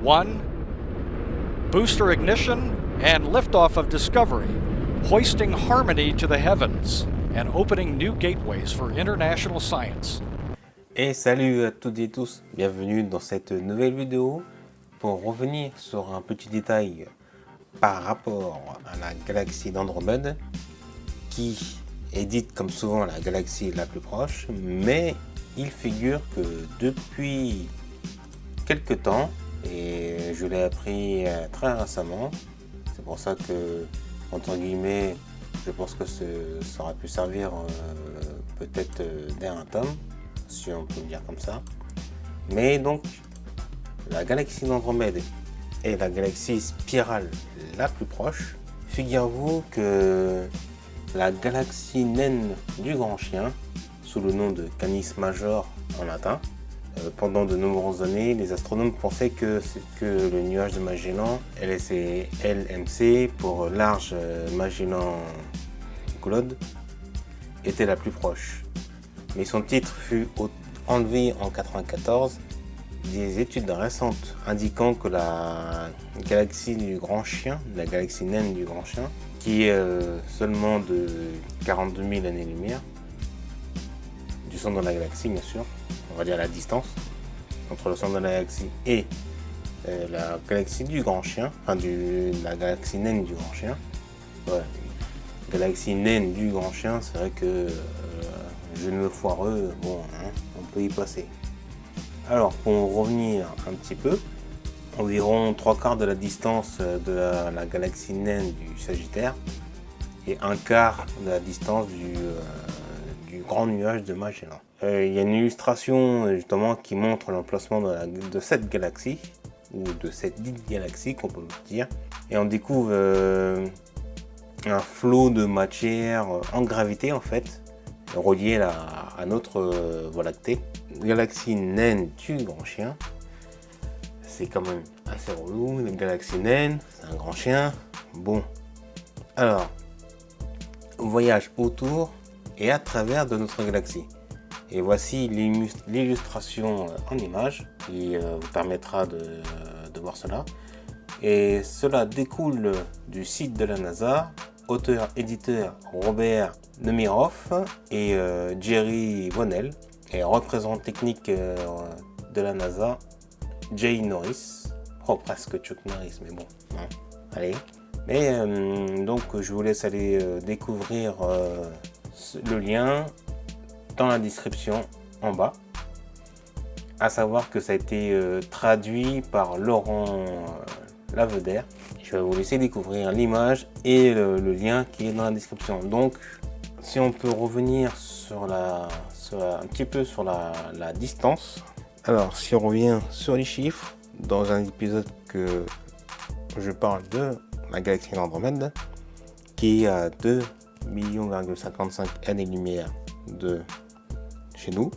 1. Booster ignition and liftoff of Discovery, hoisting harmony to the heavens and opening new gateways for international science. Et salut à toutes et tous, bienvenue dans cette nouvelle vidéo pour revenir sur un petit détail par rapport à la galaxie d'Andromède qui est dite comme souvent la galaxie la plus proche, mais il figure que depuis quelques temps, et je l'ai appris très récemment, c'est pour ça que, entre guillemets, je pense que ça aurait pu servir peut-être d'un tome, si on peut le dire comme ça. Mais donc, la galaxie d'Andromède est la galaxie spirale la plus proche. Figurez-vous que la galaxie naine du Grand Chien, sous le nom de Canis Major en latin, pendant de nombreuses années, les astronomes pensaient que le nuage de Magellan, LMC pour Large Magellan Cloud, était la plus proche. Mais son titre fut enlevé en 1994. Des études récentes indiquant que la galaxie du Grand Chien, la galaxie naine du Grand Chien, qui est seulement de 42 000 années-lumière, du centre de la galaxie bien sûr, on va dire la distance entre le centre de la galaxie et la galaxie du Grand Chien, enfin la galaxie naine du Grand Chien. Ouais, galaxie naine du Grand Chien, c'est vrai que jeu de mots foireux, bon, hein, on peut y passer. Alors, pour revenir un petit peu, environ 3/4 de la distance de la galaxie naine du Sagittaire et 1/4 de la distance du grand nuage de Magellan. Il y a une illustration justement qui montre l'emplacement de cette galaxie, ou de cette dite galaxie qu'on peut dire, et on découvre un flot de matière en gravité en fait, relié à notre Voie lactée. Galaxie naine du Grand Chien, c'est quand même assez relou. Une galaxie naine, c'est un grand chien. Bon, alors, on voyage autour et à travers de notre galaxie. Et voici l'illustration en image qui vous permettra de voir cela. Et cela découle du site de la NASA. Auteur-éditeur Robert Nemiroff et Jerry Bonnell, et représentant technique de la NASA Jay Norris, presque Chuck Norris, mais bon, hein, allez. Mais donc je vous laisse aller découvrir le lien dans la description en bas, à savoir que ça a été traduit par Laurent Lavedère. Je vais vous laisser découvrir l'image et le lien qui est dans la description. Donc, si on peut revenir un petit peu sur la distance. Alors, si on revient sur les chiffres, dans un épisode que je parle de la galaxie d'Andromède, qui est à 2,55 millions années-lumière de chez nous,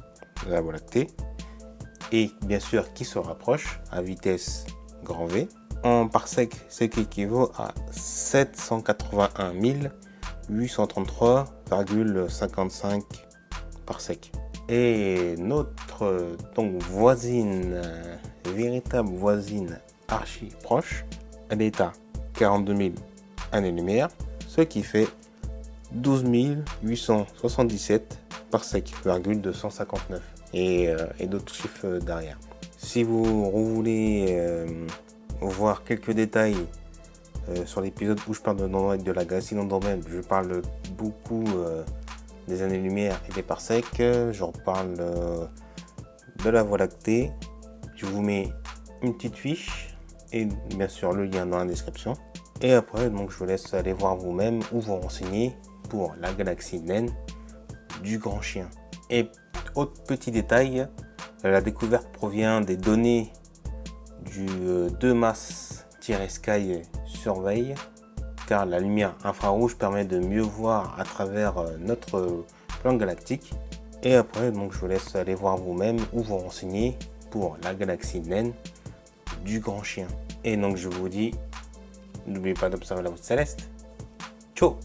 de la Voie lactée, et bien sûr qui se rapproche à vitesse grand V. En parsec, ce qui équivaut à 781 833,55 parsec. Et notre voisine, véritable voisine archi proche, elle est à 42 000 années-lumière, ce qui fait 12 877 parsec, 259, et d'autres chiffres derrière. Si vous voulez voir quelques détails sur l'épisode où je parle de la galaxie d'Andromède, je parle beaucoup des années-lumière et des parsecs, je reparle de la Voie lactée, je vous mets une petite fiche et bien sûr le lien dans la description. Et après, donc, je vous laisse aller voir vous-même ou vous renseigner pour la galaxie naine du Grand Chien. Et autre petit détail, la découverte provient des données du 2MASS-Sky Survey, car la lumière infrarouge permet de mieux voir à travers notre plan galactique. Et après, donc, je vous laisse aller voir vous-même ou vous renseigner pour la galaxie naine du Grand Chien. Et donc je vous dis, n'oubliez pas d'observer la voûte céleste. Ciao!